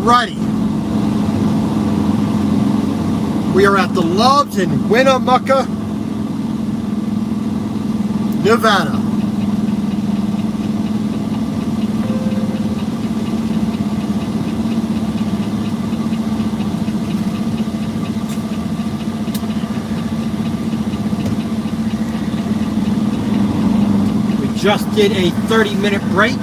Alrighty. We are at the Loves in Winnemucca, Nevada. We just did a 30-minute break.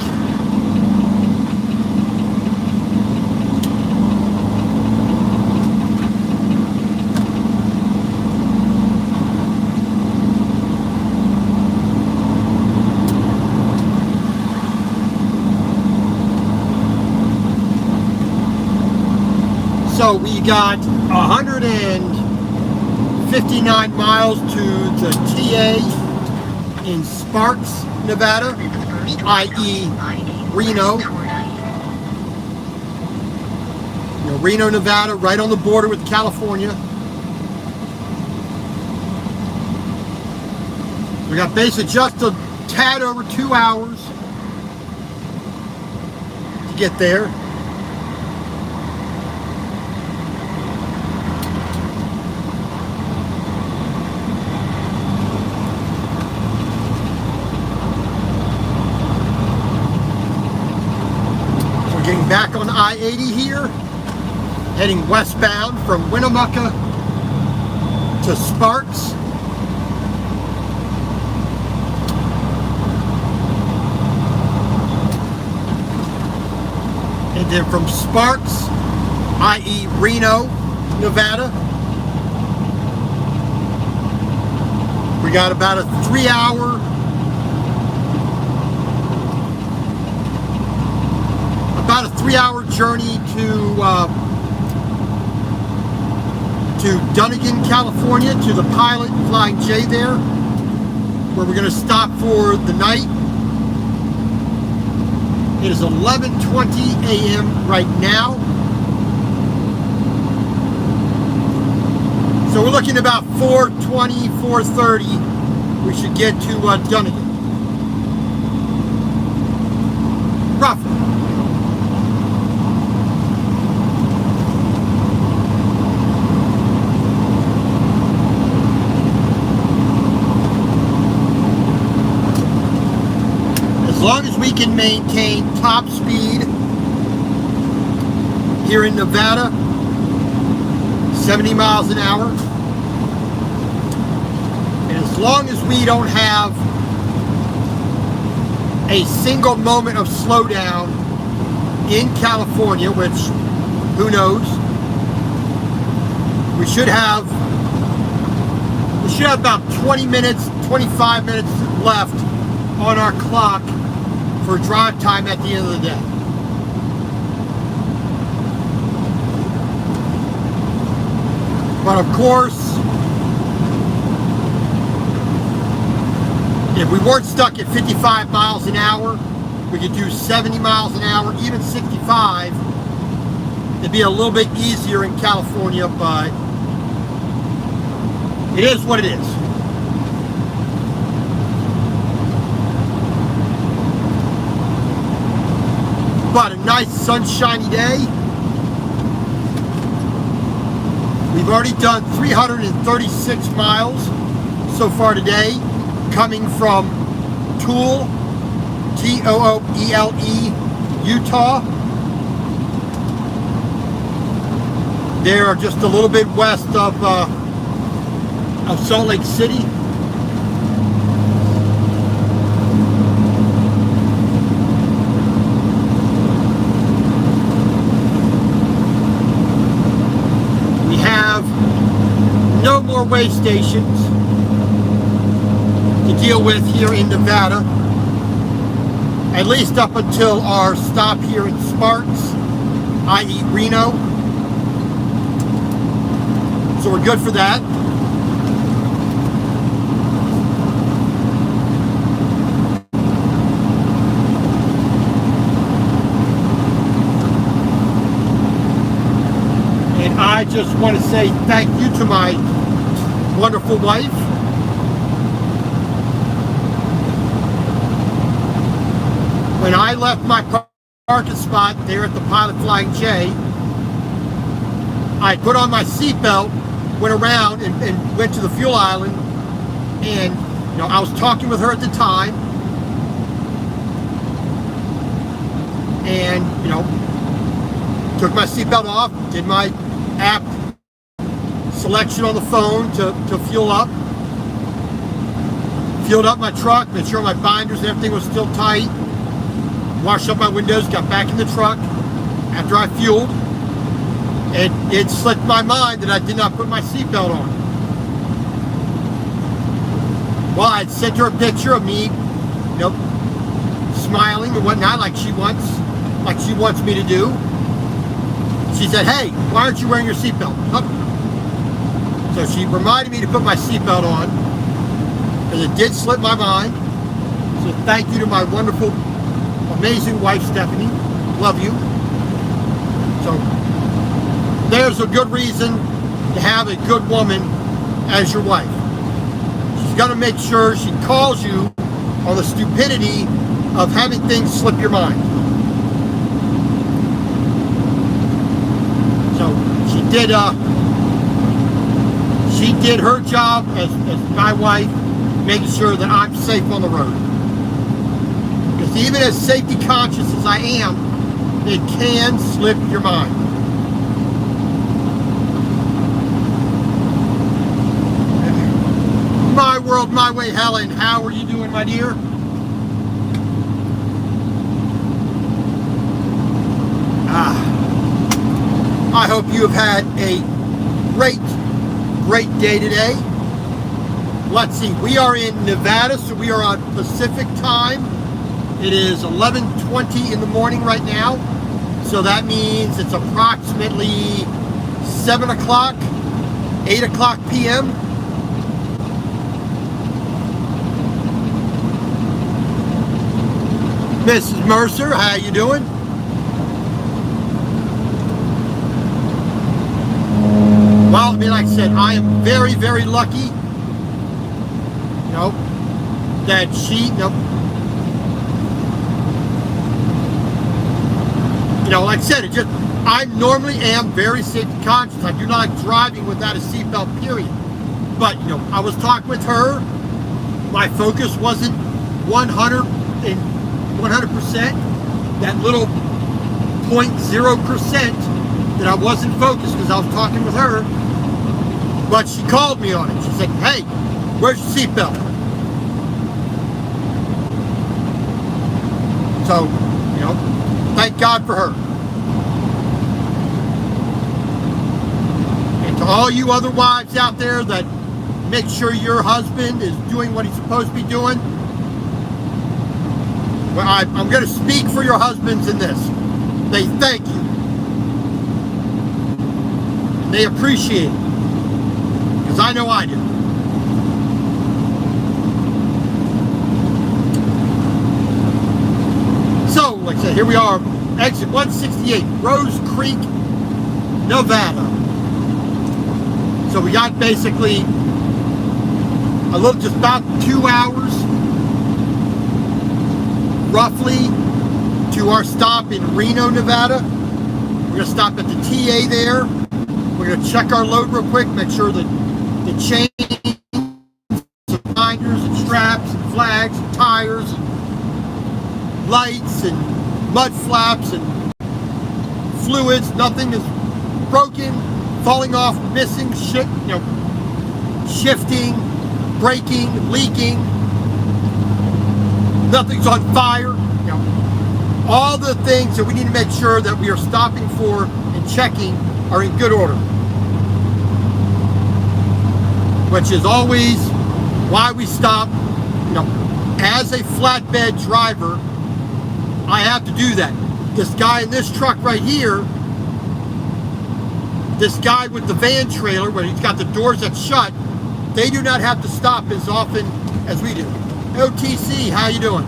So we got 159 miles to the TA in Sparks, Nevada, i.e. Reno. You know, Reno, Nevada, right on the border with California. We got basically just a tad over 2 hours to get there. Getting back on I-80 here, heading westbound from Winnemucca to Sparks. And then from Sparks, i.e. Reno, Nevada, we got about a 3-hour journey to Dunnigan, California, to the Pilot Flying J there, where we're going to stop for the night. It is 11:20 a.m. right now. So we're looking about 4:20, 4:30. We should get to Dunnigan. Roughly. As long as we can maintain top speed here in Nevada, 70 miles an hour, and as long as we don't have a single moment of slowdown in California, which who knows, we should have about 20 minutes, 25 minutes left on our clock for drive time at the end of the day. But of course, if we weren't stuck at 55 miles an hour, we could do 70 miles an hour, even 65. It'd be a little bit easier in California, but it is what it is. But a nice sunshiny day. We've already done 336 miles so far today, coming from Toole, T-O-O-E-L-E, Utah. They're just a little bit west of Salt Lake City. No more way stations to deal with here in Nevada, at least up until our stop here in Sparks, i.e. Reno. So we're good for that. And I just want to say thank you to my wonderful wife. When I left my parking spot there at the Pilot Flying J, I put on my seatbelt, went around and went to the fuel island, and I was talking with her at the time, and took my seatbelt off, did my app selection on the phone to fuel up, fueled up my truck, made sure my binders and everything was still tight, washed up my windows, got back in the truck after I fueled, and it slipped my mind that I did not put my seatbelt on. Well, I sent her a picture of me, smiling and whatnot, like she wants me to do. She said, "Hey, why aren't you wearing your seatbelt?" So she reminded me to put my seatbelt on, because it did slip my mind. So thank you to my wonderful, amazing wife, Stephanie. Love you. So there's a good reason to have a good woman as your wife. She's got to make sure she calls you on the stupidity of having things slip your mind. So she did her job as my wife, making sure that I'm safe on the road. Because even as safety conscious as I am, it can slip your mind. My world, my way, Helen. How are you doing, my dear? I hope you have had a great day today. Let's see, we are in Nevada, so we are on Pacific time. It is 11:20 in the morning right now, so that means it's approximately 7 o'clock, 8 o'clock p.m. Mrs. Mercer, how you doing? Well, I mean, like I said, I am very, very lucky, that she, like I said, I normally am very safety conscious. I do not like driving without a seatbelt, period. But, I was talking with her. My focus wasn't 100%, that little 0.0% that I wasn't focused because I was talking with her. But she called me on it. She said, "Hey, where's your seatbelt?" So, thank God for her. And to all you other wives out there that make sure your husband is doing what he's supposed to be doing, well, I'm going to speak for your husbands in this. They thank you. They appreciate it. Because I know I do. So, like I said, here we are, exit 168, Rose Creek, Nevada. So we got basically just about 2 hours, roughly, to our stop in Reno, Nevada. We're going to stop at the TA there. We're going to check our load real quick, make sure that the chains, and binders, and straps, and flags, and tires, and lights, and mud flaps, and fluids, nothing is broken, falling off, missing, shifting, breaking, leaking, nothing's on fire. All the things that we need to make sure that we are stopping for and checking are in good order. Which is always why we stop. As a flatbed driver, I have to do that. This guy in this truck right here, this guy with the van trailer where he's got the doors that shut, they do not have to stop as often as we do. OTC, how you doing?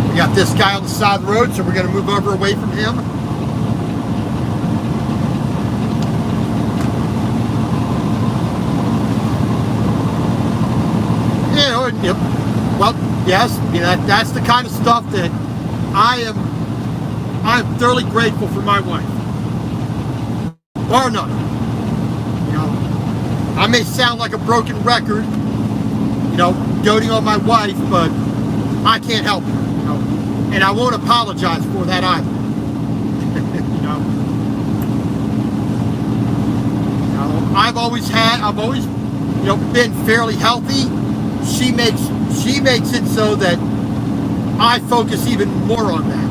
We got this guy on the side of the road, so we're going to move over away from him. Well, yes, that's the kind of stuff that I'm thoroughly grateful for my wife. Bar none. I may sound like a broken record, doting on my wife, but I can't help it, and I won't apologize for that either. I've always been fairly healthy. She makes it so that I focus even more on that.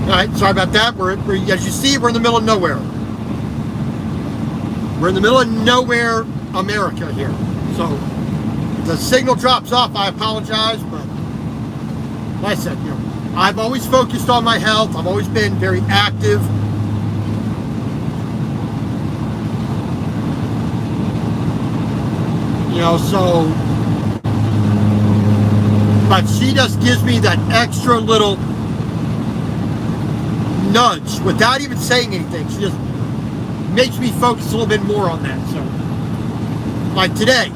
All right, sorry about that. We're as you see, we're in the middle of nowhere. We're in the middle of nowhere, America here. So if the signal drops off, I apologize, but like I said, I've always focused on my health. I've always been very active. But she just gives me that extra little nudge without even saying anything. She just makes me focus a little bit more on that. So, like today,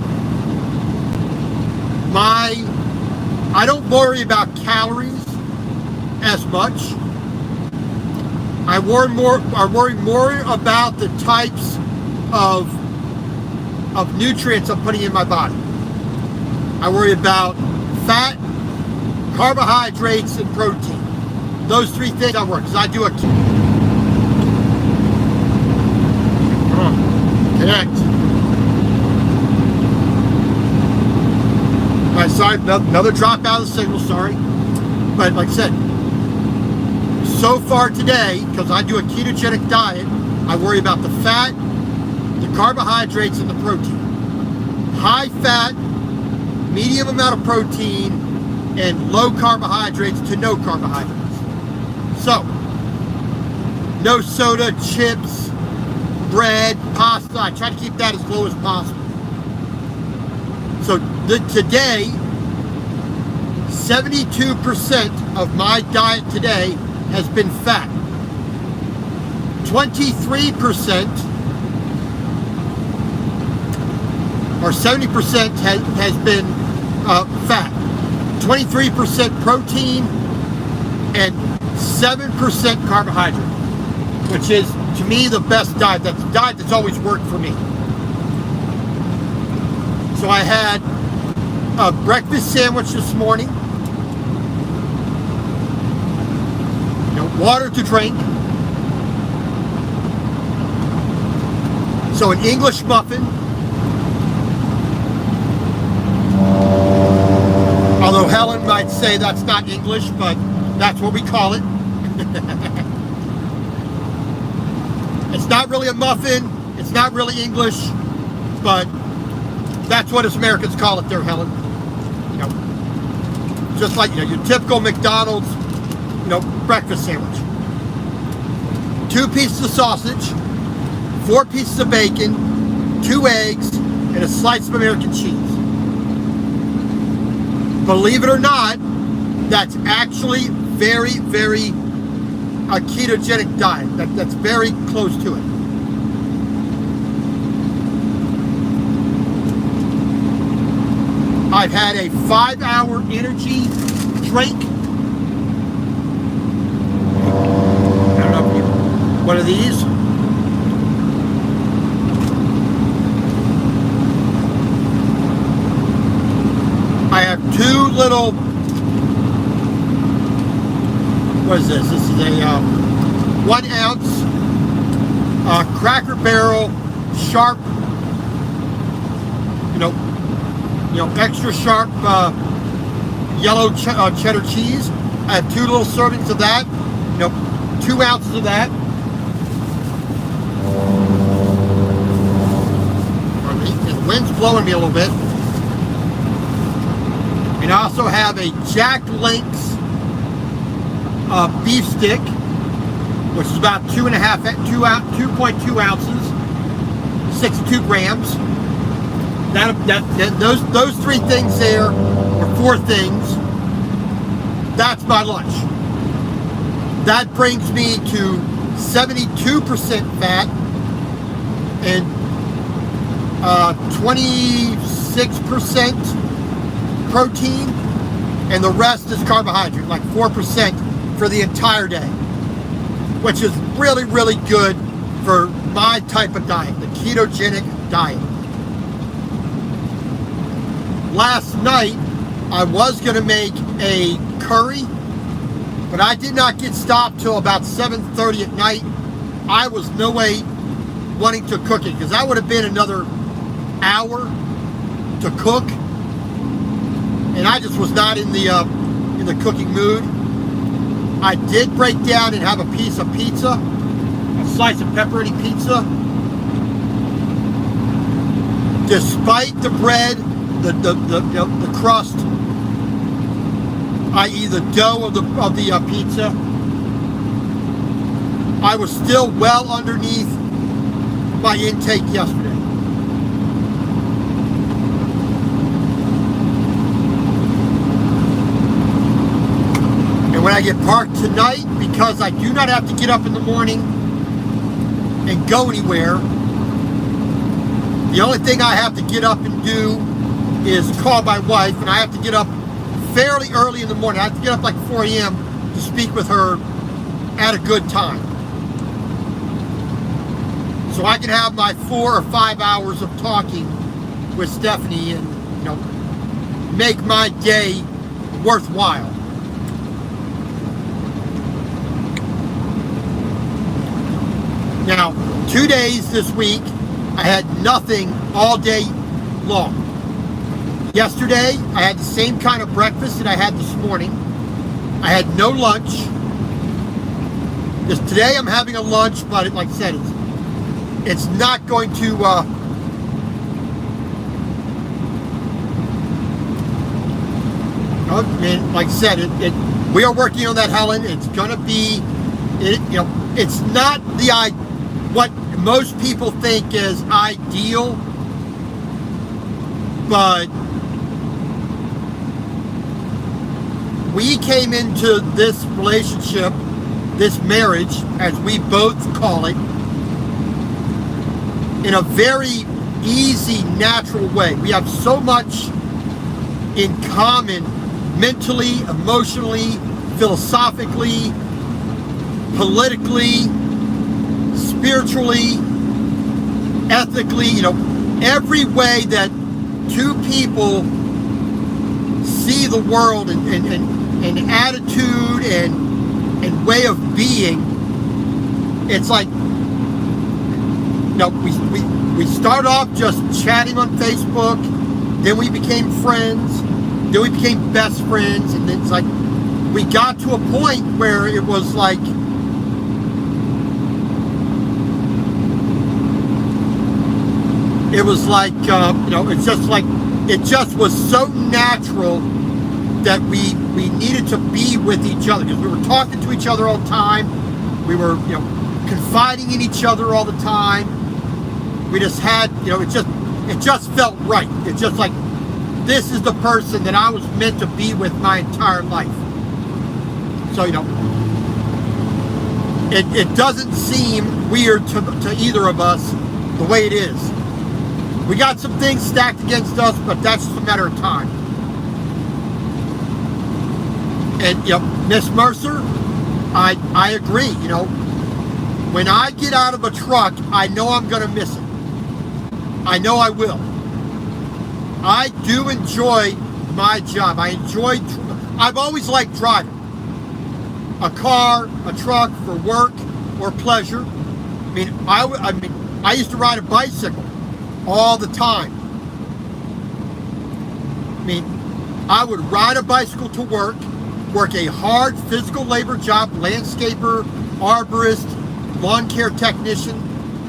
I don't worry about calories as much. I worry more about the types of nutrients I'm putting in my body. I worry about fat, carbohydrates, and protein. Those three things I work, because I do a... Come on, connect. All right, sorry, another drop out of the signal, sorry. But like I said, so far today, because I do a ketogenic diet, I worry about the fat, the carbohydrates, and the protein. High fat, medium amount of protein, and low carbohydrates to no carbohydrates. So, no soda, chips, bread, pasta. I try to keep that as low as possible. So today, 72% of my diet today has been fat. 23% or 70% has been fat. 23% protein and 7% carbohydrate, which is, to me, the best diet. That's the diet that's always worked for me. So I had a breakfast sandwich this morning, water to drink, so an English muffin, although Helen might say that's not English, but that's what we call it. It's not really a muffin, it's not really English, but that's what us Americans call it there, Helen. Just like your typical McDonald's, breakfast sandwich. 2 pieces of sausage, 4 pieces of bacon, 2 eggs, and a slice of American cheese. Believe it or not, that's actually very, very a ketogenic diet. That's very close to it. I've had a 5-hour energy drink. I don't know if you, one of these. I have 2 little, what is this? This is a 1 ounce Cracker Barrel sharp, extra sharp yellow cheddar cheese. I have 2 little servings of that, 2 ounces of that. The wind's blowing me a little bit. And I also have a Jack Link's beef stick, which is about 2.2 ounces, 62 grams. Those 3 things there, or 4 things, that's my lunch. That brings me to 72% fat and 26% protein, and the rest is carbohydrate, like 4% for the entire day, which is really, really good for my type of diet, the ketogenic diet. Last night, I was going to make a curry, but I did not get stopped till about 7:30 at night. I was no way wanting to cook it, because that would have been another hour to cook, and I just was not in the cooking mood. I did break down and have a piece of pizza, a slice of pepperoni pizza. Despite the bread, the crust, i.e. the dough of the pizza, I was still well underneath my intake yesterday. And when I get parked tonight, because I do not have to get up in the morning and go anywhere, the only thing I have to get up and do is call my wife, and I have to get up fairly early in the morning. I have to get up like 4 a.m. to speak with her at a good time, so I can have my 4 or 5 hours of talking with Stephanie and, make my day worthwhile. Now, 2 days this week, I had nothing all day long. Yesterday, I had the same kind of breakfast that I had this morning. I had no lunch. Today I'm having a lunch, but like I said, it's not going to like I said, we are working on that, Helen. It's going to be, it's not what most people think is ideal, but we came into this relationship, this marriage, as we both call it, in a very easy, natural way. We have so much in common mentally, emotionally, philosophically, politically, spiritually, ethically, every way that two people see the world and attitude and way of being. It's like, we start off just chatting on Facebook, then we became friends, then we became best friends, and it's like we got to a point where it was like, it just was so natural that we needed to be with each other, because we were talking to each other all the time. We were, confiding in each other all the time. We just had, it just felt right. It's just like, this is the person that I was meant to be with my entire life. So, it doesn't seem weird to either of us the way it is. We got some things stacked against us, but that's just a matter of time. And, Miss Mercer, I agree, when I get out of a truck, I know I'm going to miss it. I know I will. I do enjoy my job. I've always liked driving. A car, a truck for work or pleasure. I used to ride a bicycle all the time. I would ride a bicycle to work a hard physical labor job, landscaper, arborist, lawn care technician,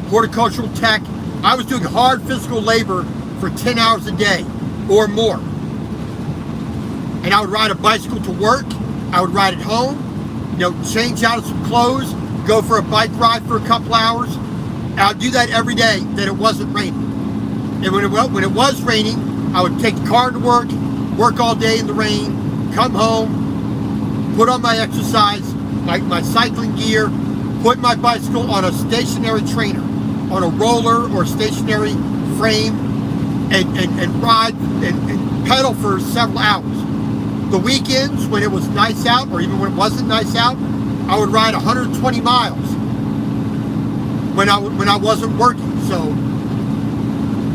horticultural tech. I was doing hard physical labor for 10 hours a day or more. And I would ride a bicycle to work. I would ride it home, change out of some clothes, go for a bike ride for a couple hours. And I would do that every day that it wasn't raining. And when it was raining, I would take the car to work all day in the rain, come home, put on my exercise, my cycling gear, put my bicycle on a stationary trainer, on a roller or stationary frame, and ride and pedal for several hours. The weekends when it was nice out, or even when it wasn't nice out, I would ride 120 miles when I wasn't working. So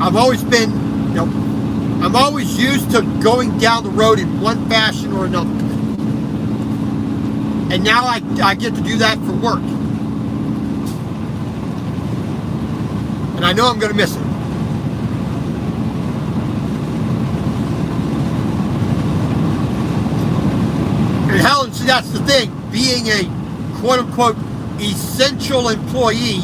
I've always been, I'm always used to going down the road in one fashion or another. And now I get to do that for work. And I know I'm going to miss it. And Helen, see, that's the thing. Being a quote-unquote essential employee,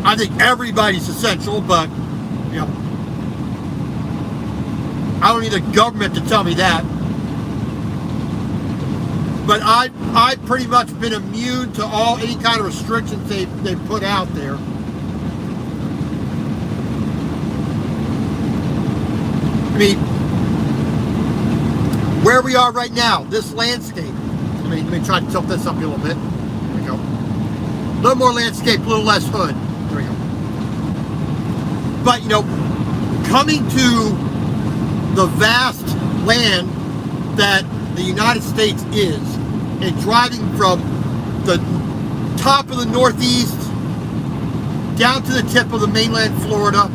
I think everybody's essential, but, I don't need the government to tell me that. But I've pretty much been immune to any kind of restrictions they put out there. I mean, where we are right now, this landscape. Let me try to tilt this up a little bit. There we go. A little more landscape, a little less hood. There we go. But, coming to the vast land that the United States is, and driving from the top of the Northeast down to the tip of the mainland Florida,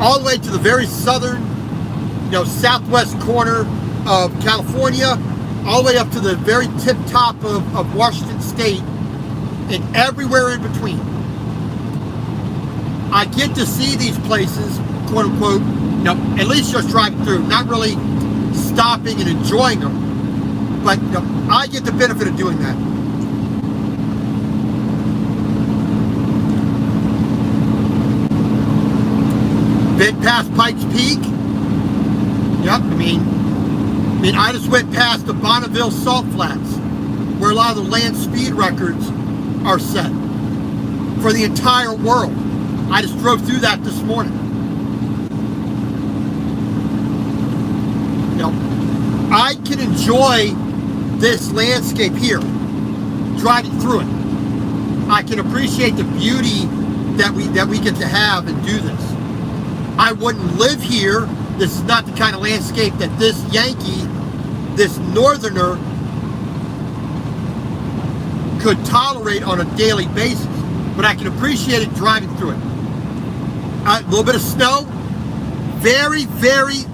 all the way to the very southern, southwest corner of California, all the way up to the very tip top of Washington State, and everywhere in between. I get to see these places, quote unquote, at least just driving through, not really stopping and enjoying them. But I get the benefit of doing that. Been past Pikes Peak. Yep, I mean, I just went past the Bonneville Salt Flats, where a lot of the land speed records are set for the entire world. I just drove through that this morning. I can enjoy this landscape here, driving through it. I can appreciate the beauty that we get to have and do this. I wouldn't live here. This is not the kind of landscape that this Yankee, this northerner, could tolerate on a daily basis. But I can appreciate it driving through it. A little bit of snow, very, very,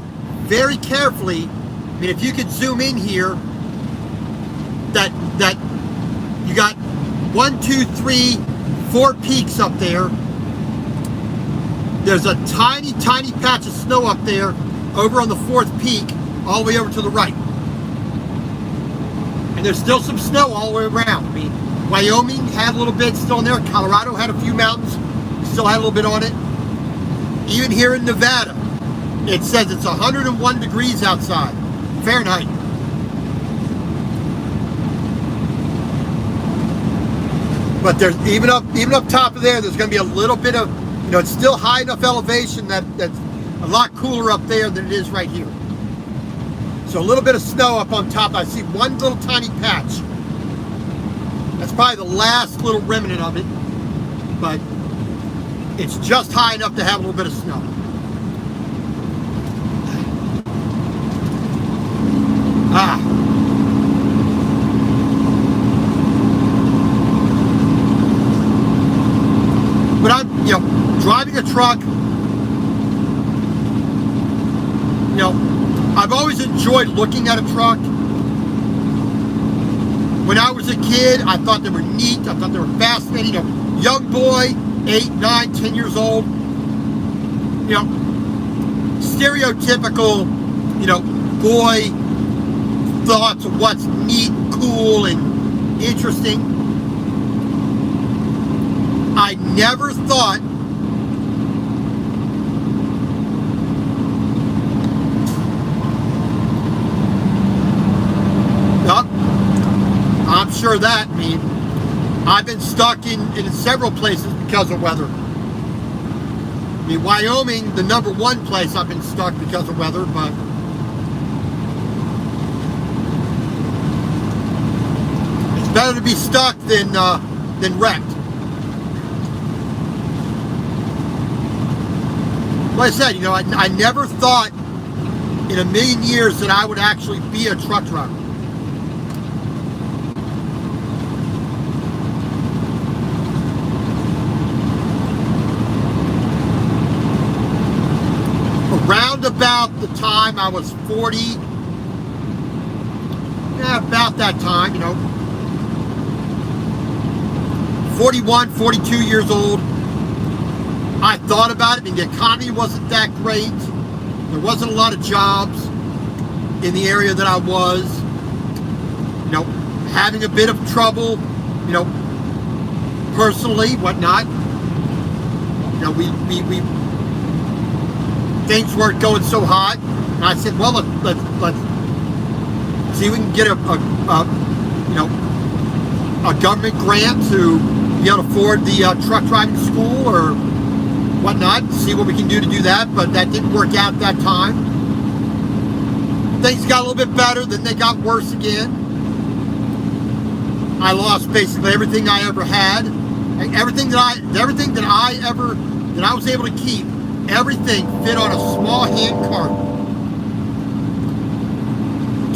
very carefully. I mean, if you could zoom in here, that you got 1, 2, 3, 4 peaks up there. There's a tiny, tiny patch of snow up there over on the 4th peak, all the way over to the right. And there's still some snow all the way around. I mean, Wyoming had a little bit still in there. Colorado had a few mountains, still had a little bit on it. Even here in Nevada, it says it's 101 degrees outside, Fahrenheit. But there's even up top of there, there's going to be a little bit of, it's still high enough elevation that's a lot cooler up there than it is right here. So a little bit of snow up on top. I see one little tiny patch. That's probably the last little remnant of it, but it's just high enough to have a little bit of snow. But I'm, driving a truck, I've always enjoyed looking at a truck. When I was a kid, I thought they were neat. I thought they were fascinating. Young boy, 8, 9, 10 years old. Stereotypical, boy thoughts of what's neat, cool, and interesting. I never thought I'm sure that, I mean, I've been stuck in several places because of weather. I mean, Wyoming, the #1 place I've been stuck because of weather, but it's better to be stuck than wrecked. I said, you know, I never thought in a million years that I would actually be a truck driver. Around about the time I was 40, about that time, you know, 41, 42 years old, I thought about it. I mean, the economy wasn't that great. There wasn't a lot of jobs in the area that I was. You know, having a bit of trouble, you know, personally, whatnot. You know, we things weren't going so hot. And I said, well, let's see if we can get a you know, a government grant to be able to afford the truck driving school or whatnot, see what we can do to do that, but that didn't work out that time. Things got a little bit better, then they got worse again. I lost basically everything I ever had, everything that I was able to keep. Everything fit on a small hand cart.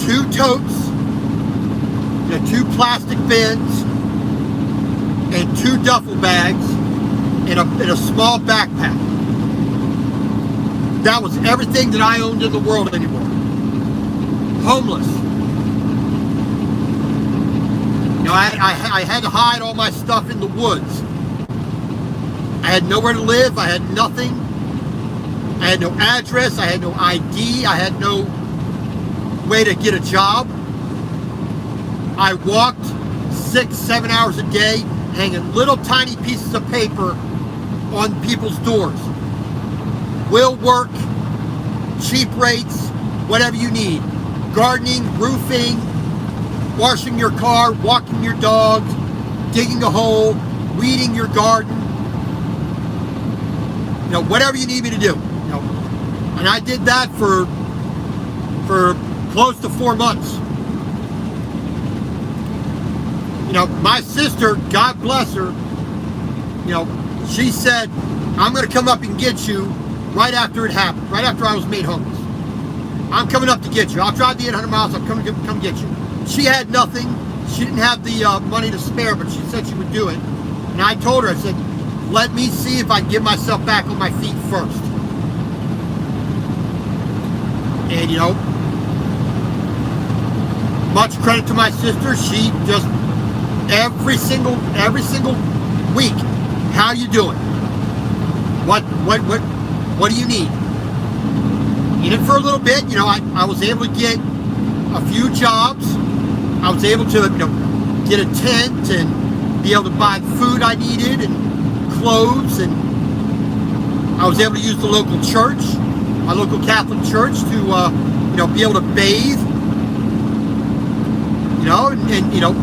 2 totes, you know, 2 plastic bins, and 2 duffel bags. In a small backpack. That was everything that I owned in the world anymore. Homeless. You know, I had to hide all my stuff in the woods. I had nowhere to live. I had nothing. I had no address. I had no ID. I had no way to get a job. I walked 6-7 hours a day, hanging little tiny pieces of paper on people's doors. Will work, cheap rates, whatever you need. Gardening, roofing, washing your car, walking your dog, digging a hole, weeding your garden. You know, whatever you need me to do. You know, and I did that for close to 4 months. You know, my sister, God bless her, you know, she said, I'm going to come up and get you right after it happened, right after I was made homeless. I'm coming up to get you. I'll drive the 800 miles. I'll come get you. She had nothing. She didn't have the money to spare, but she said she would do it. And I told her, I said, let me see if I can get myself back on my feet first. And, you know, much credit to my sister. She just, every single week, how you doing? What do you need? Need it for a little bit. You know, I was able to get a few jobs. I was able to, you know, get a tent and be able to buy the food I needed and clothes, and I was able to use the local church, my local Catholic church, to you know, be able to bathe. You know, and you know,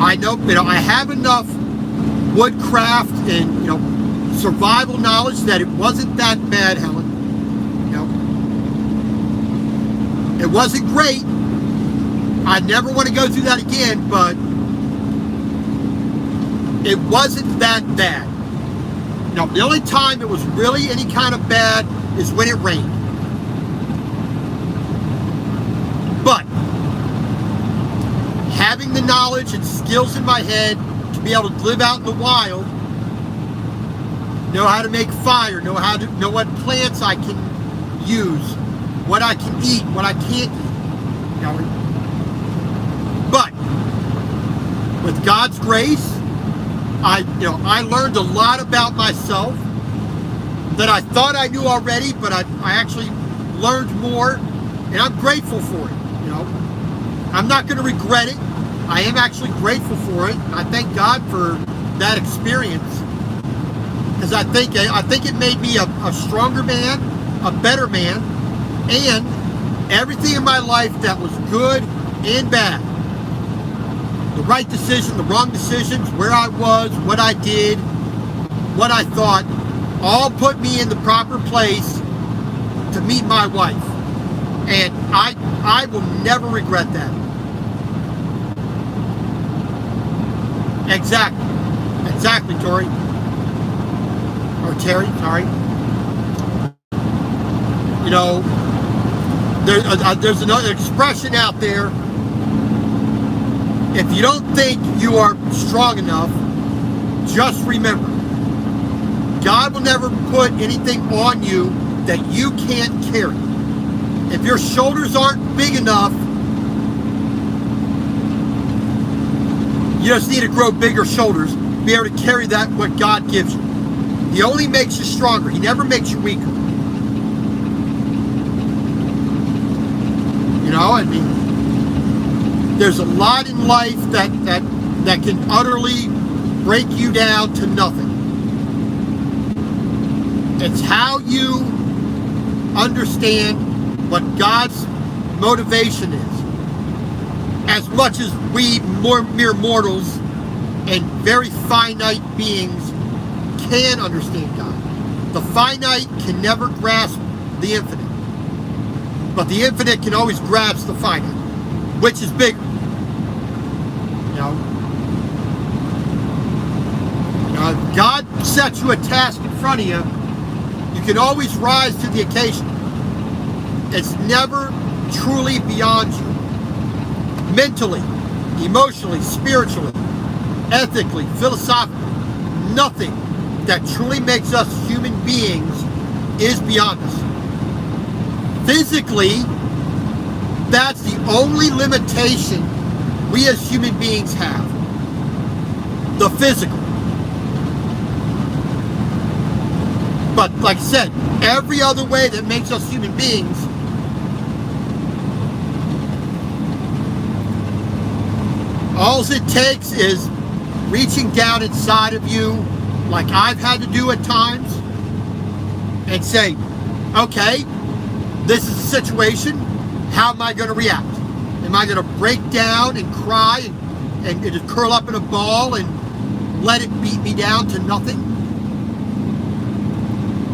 I know, you know, I have enough woodcraft and, you know, survival knowledge that it wasn't that bad, Helen. You know, it wasn't great. I never want to go through that again, but it wasn't that bad. You know, the only time it was really any kind of bad is when it rained. But having the knowledge and skills in my head to be able to live out in the wild, know how to make fire, know what plants I can use, what I can eat, what I can't eat. You know, but with God's grace, I learned a lot about myself that I thought I knew already, but I actually learned more, and I'm grateful for it. You know, I'm not going to regret it. I am actually grateful for it. I thank God for that experience, because I think it made me a stronger man, a better man, and everything in my life that was good and bad, the right decision, the wrong decisions, where I was, what I did, what I thought, all put me in the proper place to meet my wife. And I will never regret that. Exactly, Tori. or Terry, sorry. You know, there's another expression out there. If you don't think you are strong enough, just remember, God will never put anything on you that you can't carry. If your shoulders aren't big enough, you just need to grow bigger shoulders, be able to carry that, what God gives you. He only makes you stronger. He never makes you weaker. You know, I mean, there's a lot in life that can utterly break you down to nothing. It's how you understand what God's motivation is. As much as we mere mortals and very finite beings can understand God. The finite can never grasp the infinite. But the infinite can always grasp the finite, which is bigger. You know, if God sets you a task in front of you, you can always rise to the occasion. It's never truly beyond you. Mentally, emotionally, spiritually, ethically, philosophically, nothing that truly makes us human beings is beyond us. Physically, that's the only limitation we as human beings have. The physical. But like I said, every other way that makes us human beings, all it takes is reaching down inside of you, like I've had to do at times, and say, okay, this is a situation, how am I going to react? Am I going to break down and cry and just curl up in a ball and let it beat me down to nothing?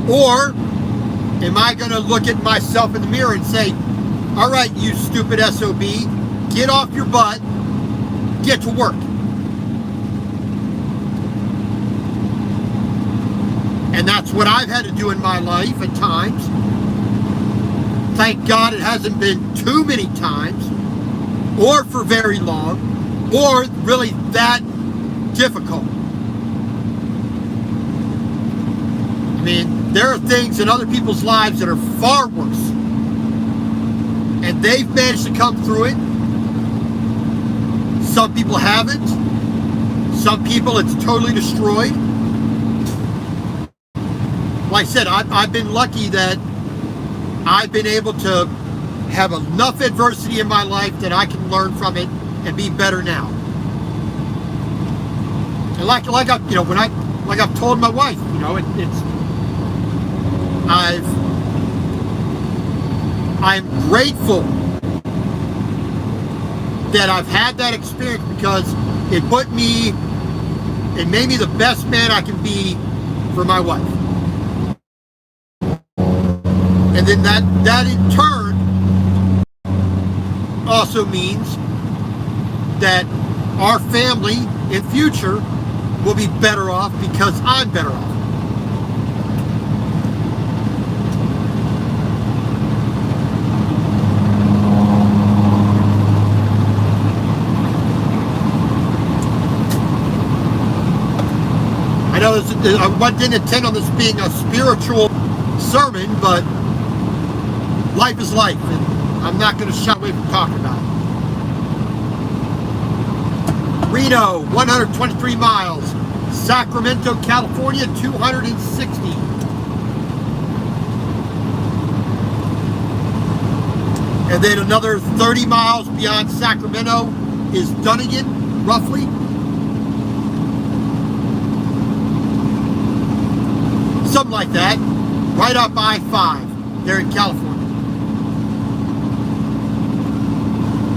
Or am I going to look at myself in the mirror and say, all right, you stupid SOB, get off your butt, get to work. And that's what I've had to do in my life at times. Thank God it hasn't been too many times, or for very long, or really that difficult. I mean, there are things in other people's lives that are far worse, and they've managed to come through it. Some people haven't. Some people it's totally destroyed. Like I said, I've been lucky that I've been able to have enough adversity in my life that I can learn from it and be better now. And like I, you know, when I've told my wife, you know, I'm grateful that I've had that experience, because it made me the best man I can be for my wife. And then that in turn also means that our family in future will be better off because I'm better off. I know I didn't intend on this being a spiritual sermon, but life is life, and I'm not going to shy away from talking about it. Reno, 123 miles. Sacramento, California, 260. And then another 30 miles beyond Sacramento is Dunnigan, roughly. Something like that. Right up I-5 there in California.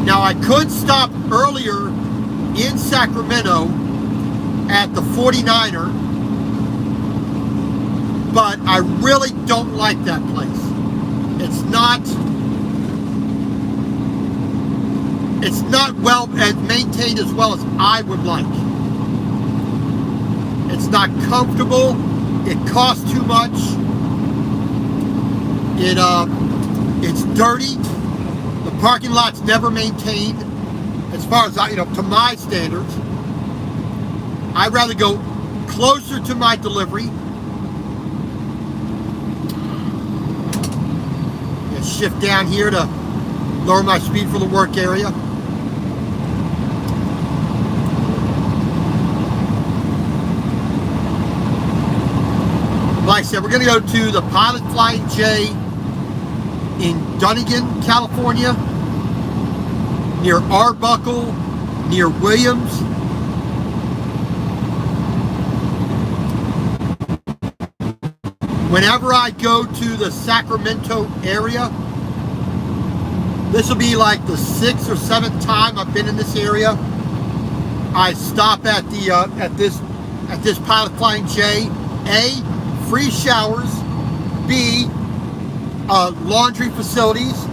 Now, I could stop earlier in Sacramento at the 49er, but I really don't like that place. It's not well maintained as well as I would like. It's not comfortable. It costs too much. It's dirty. The parking lot's never maintained. As far as to my standards, I'd rather go closer to my delivery. Shift down here to lower my speed for the work area. Like I said, we're going to go to the Pilot Flying J in Dunnigan, California, near Arbuckle, near Williams. Whenever I go to the Sacramento area, this will be like the 6th or 7th time I've been in this area. I stop at the at this Pilot Flying J. A, free showers. B, laundry facilities.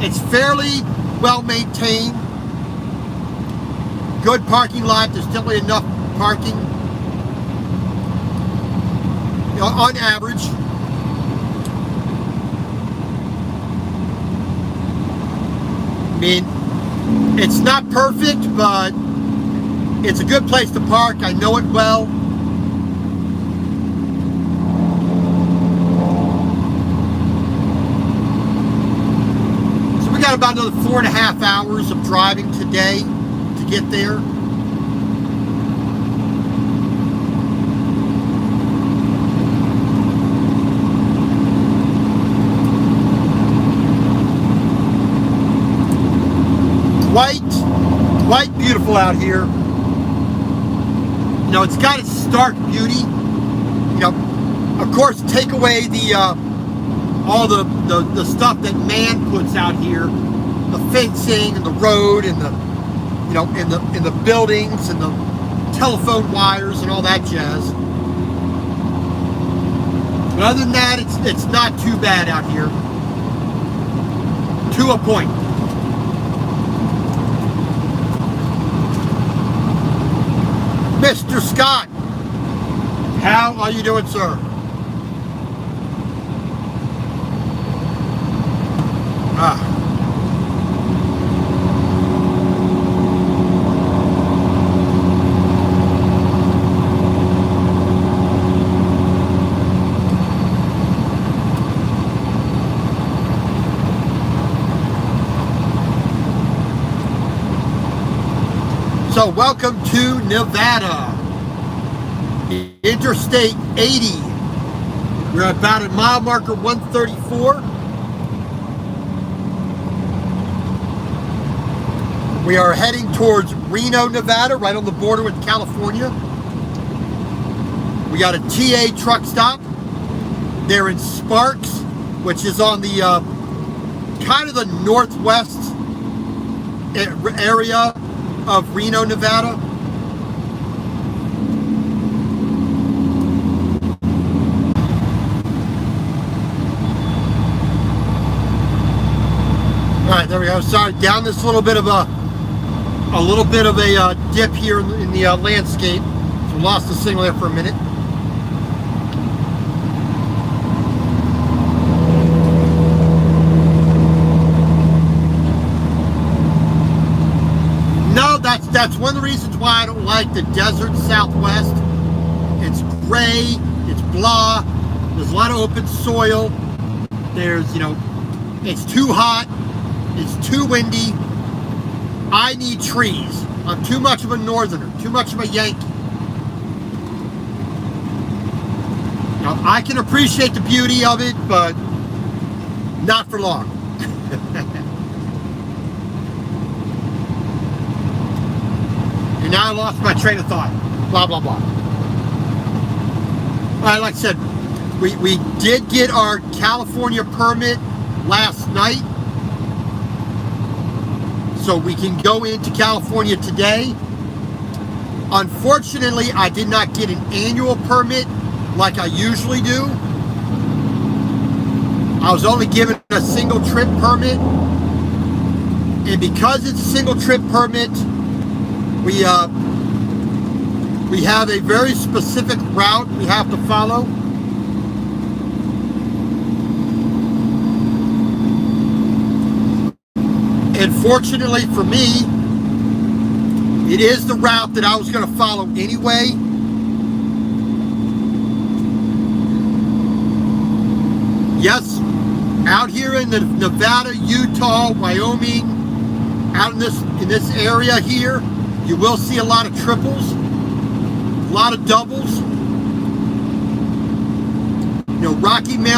It's fairly well maintained. Good parking lot. There's definitely enough parking. On average. I mean, it's not perfect, but it's a good place to park. I know it well. So we got about another 4.5 hours of driving today to get there. Quite beautiful out here. It's got its stark beauty. Of course, take away the all the stuff that man puts out here, the fencing and the road and the in the buildings and the telephone wires and all that jazz. But other than that, it's not too bad out here. To a point. Mr. Scott, how are you doing, sir? So welcome to Nevada, Interstate 80. We're about at mile marker 134. We are heading towards Reno, Nevada, right on the border with California. We got a TA truck stop. They're in Sparks, which is on the kind of the northwest area of Reno, Nevada. All right, there we go. Sorry, down this little bit of a dip here in the landscape. So lost the signal there for a minute. That's one of the reasons why I don't like the desert Southwest. It's gray, it's blah, there's a lot of open soil, there's, it's too hot, it's too windy. I need trees. I'm too much of a northerner, too much of a Yankee. Now, I can appreciate the beauty of it, but not for long. And now I lost my train of thought. Blah, blah, blah. All right, like I said, we did get our California permit last night. So we can go into California today. Unfortunately, I did not get an annual permit like I usually do. I was only given a single trip permit. And because it's a single trip permit, We have a very specific route we have to follow. And fortunately for me, it is the route that I was going to follow anyway. Yes, out here in the Nevada, Utah, Wyoming, out in this area here, you will see a lot of triples, a lot of doubles. You know, Rocky Mountain